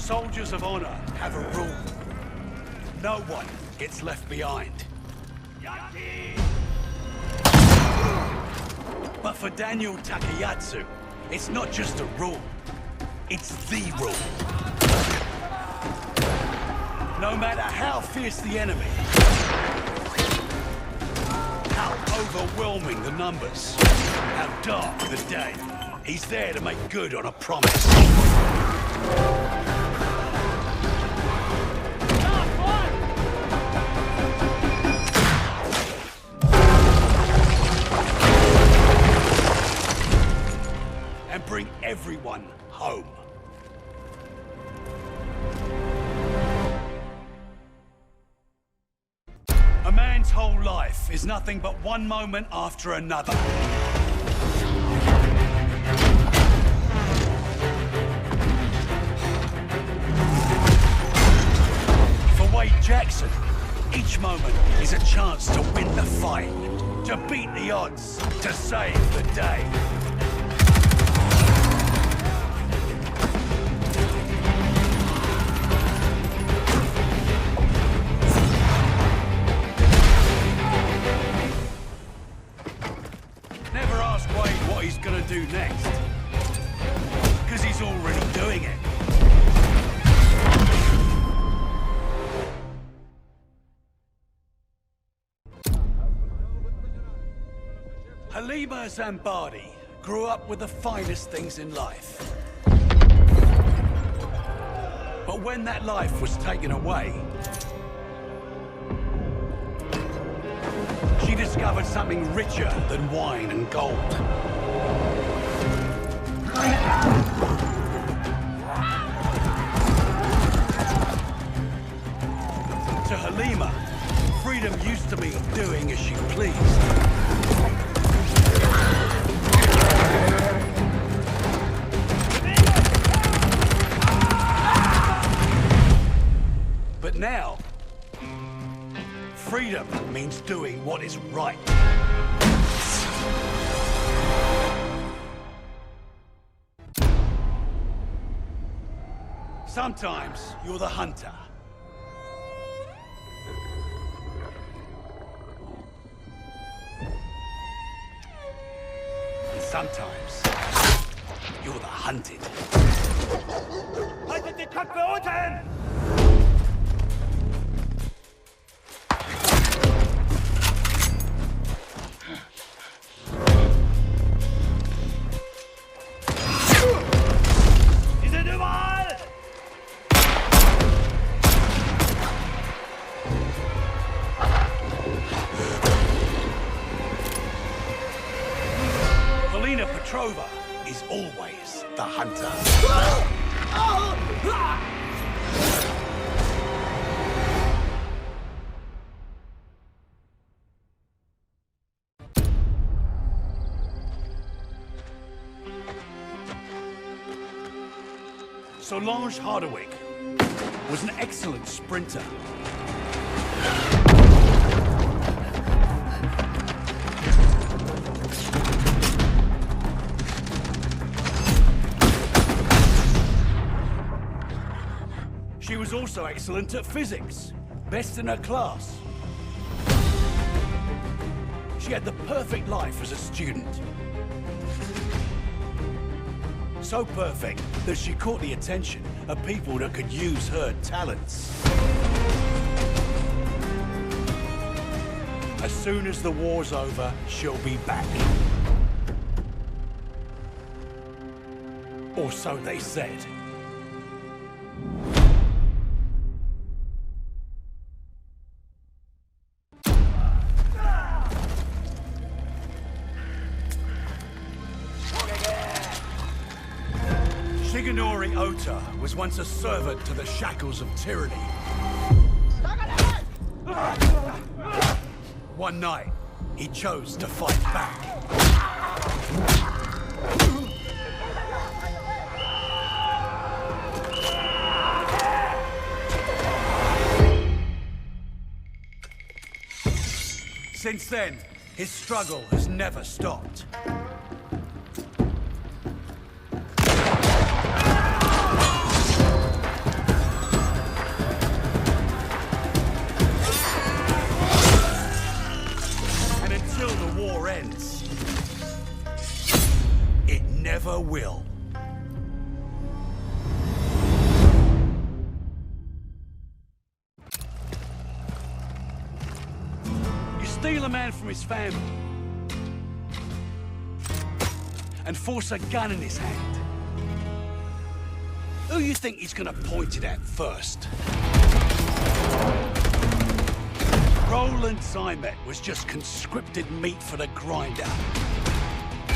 Soldiers of honor have a rule. No one gets left behind. But for Daniel Takayatsu, it's not just a rule. It's the rule. No matter how fierce the enemy, how overwhelming the numbers, how dark the day, he's there to make good on a promise. And bring everyone home. A man's whole life is nothing but one moment after another. For Wade Jackson, each moment is a chance to win the fight, to beat the odds, to save the day. What he's gonna do next, because he's already doing it. Halima Zambadi grew up with the finest things in life. But when that life was taken away, she discovered something richer than wine and gold. To Halima, freedom used to mean doing as she pleased. But now, freedom means doing what is right. Sometimes you're the hunter. And sometimes you're the hunted. Haltet die Köpfe unten! Petrova is always the hunter. Solange Hardwick was an excellent sprinter. She was also excellent at physics, best in her class. She had the perfect life as a student. So perfect that she caught the attention of people that could use her talents. As soon as the war's over, she'll be back. Or so they said. Shigenori Ota was once a servant to the shackles of tyranny. One night, he chose to fight back. Since then, his struggle has never stopped. never will. You steal a man from his family and force a gun in his hand. Who you think he's gonna point it at first? Roland Zymet was just conscripted meat for the grinder.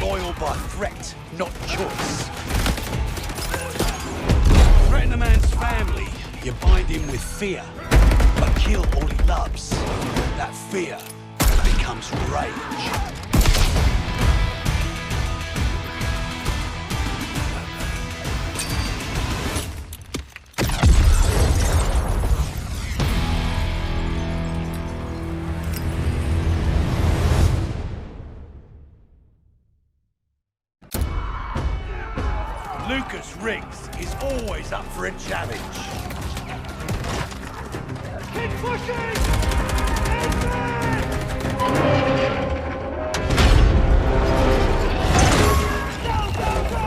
Loyal by threat, not choice. Threaten a man's family, you bind him with fear. But kill all he loves. That fear becomes rage. Lucas Riggs is always up for a challenge. Keep pushing! Go, go, go!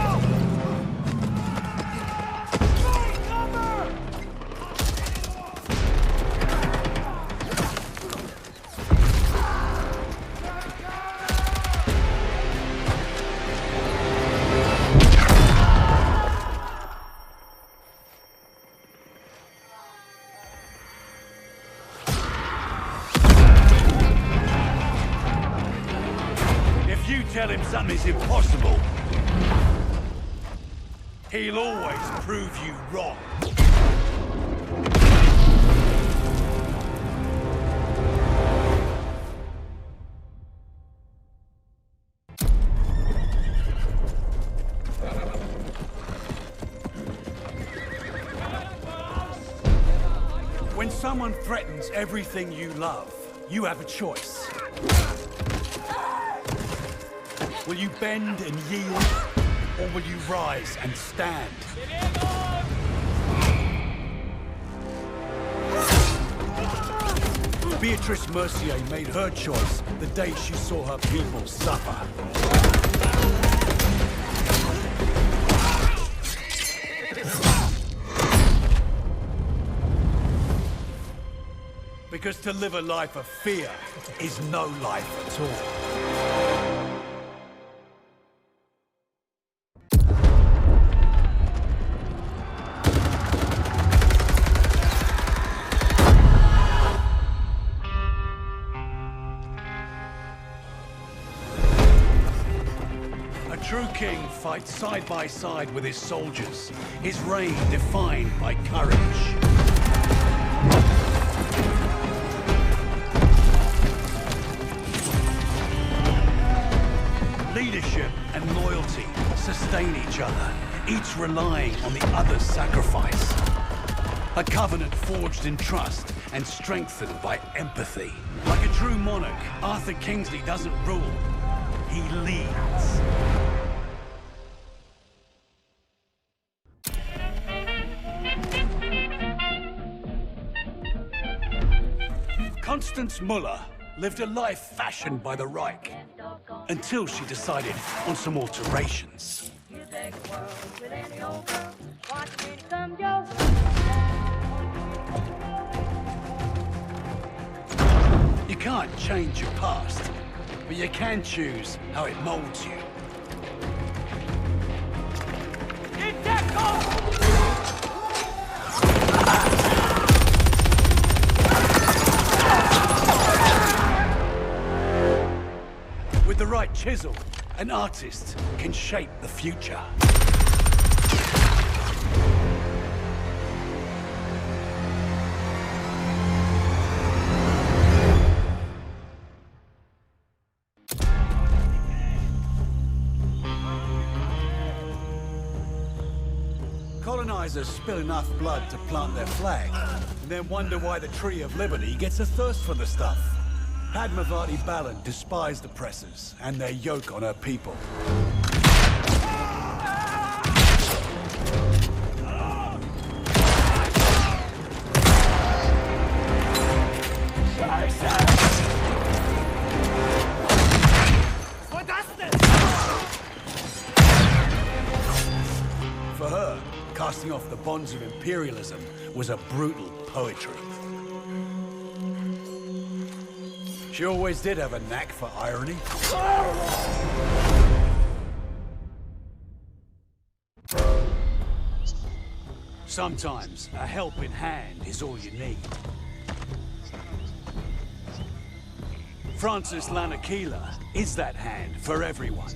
Find cover! You tell him something's impossible, he'll always prove you wrong. When someone threatens everything you love, you have a choice. Will you bend and yield, or will you rise and stand? Beatrice Mercier made her choice the day she saw her people suffer. Because to live a life of fear is no life at all. A true king fights side by side with his soldiers, his reign defined by courage. Leadership and loyalty sustain each other, each relying on the other's sacrifice. A covenant forged in trust and strengthened by empathy. Like a true monarch, Arthur Kingsley doesn't rule, he leads. Constance Muller lived a life fashioned by the Reich, until she decided on some alterations. You can't change your past, but you can choose how it molds you. With the right chisel, an artist can shape the future. Colonizers spill enough blood to plant their flag, and then wonder why the Tree of Liberty gets a thirst for the stuff. Padmavati Balan despised oppressors and their yoke on her people. casting off the bonds of imperialism was a brutal poetry. She always did have a knack for irony. Sometimes a helping hand is all you need. Francis Lanakila is that hand for everyone.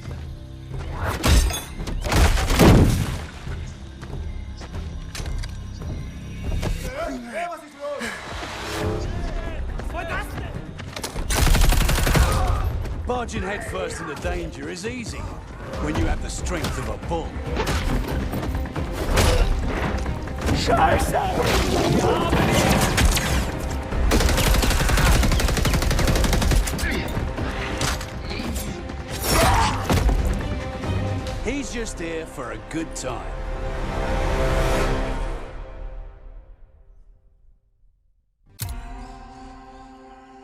Barging headfirst into danger is easy when you have the strength of a bull. He's just here for a good time.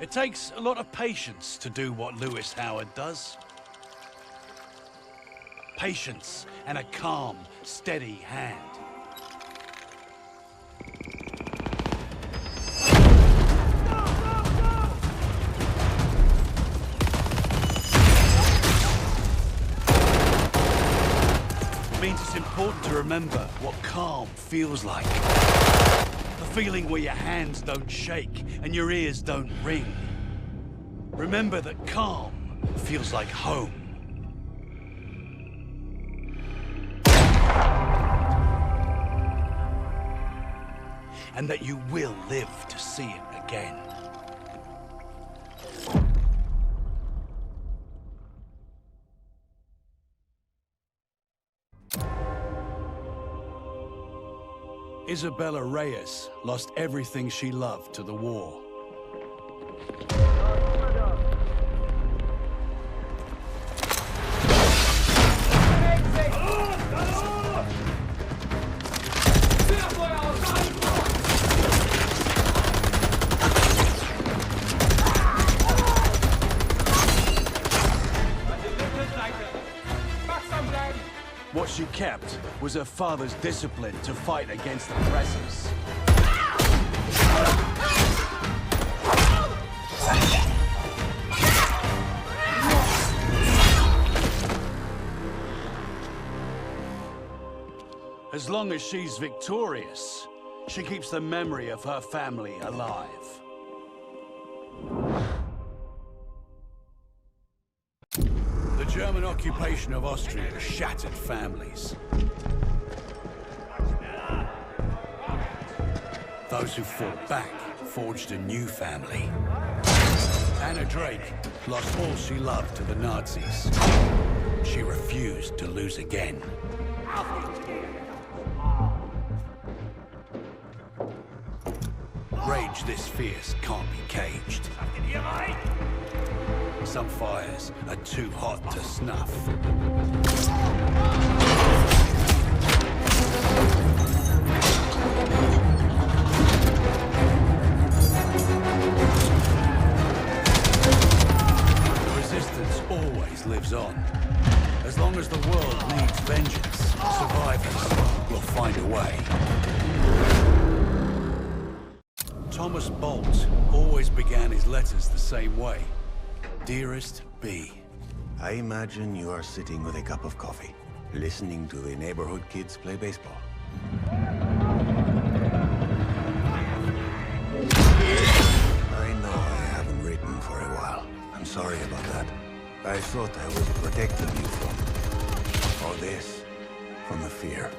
It takes a lot of patience to do what Lewis Howard does. Patience and a calm, steady hand. It means it's important to remember what calm feels like. The feeling where your hands don't shake and your ears don't ring. Remember that calm feels like home. And that you will live to see it again. Isabella Reyes lost everything she loved to the war. What she kept was her father's discipline to fight against oppressors. As long as she's victorious, she keeps the memory of her family alive. The German occupation of Austria shattered families. Those who fought back forged a new family. Anna Drake lost all she loved to the Nazis. She refused to lose again. Rage this fierce can't be caged. Some fires are too hot to snuff. The resistance always lives on. As long as the world needs vengeance, survivors will find a way. Thomas Bolt always began his letters the same way. Dearest B. I imagine you are sitting with a cup of coffee, listening to the neighborhood kids play baseball. I know I haven't written for a while. I'm sorry about that. I thought I was protecting you from all this, from the fear.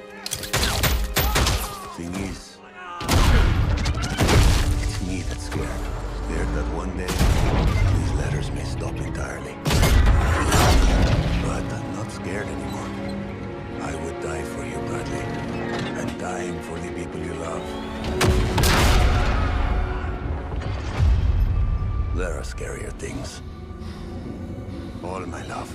Thing is, it's me that's scared. Scared that one day, these letters may stop entirely. But I'm not scared anymore. I would die for you, Bradley. And dying for the people you love. There are scarier things. All my love.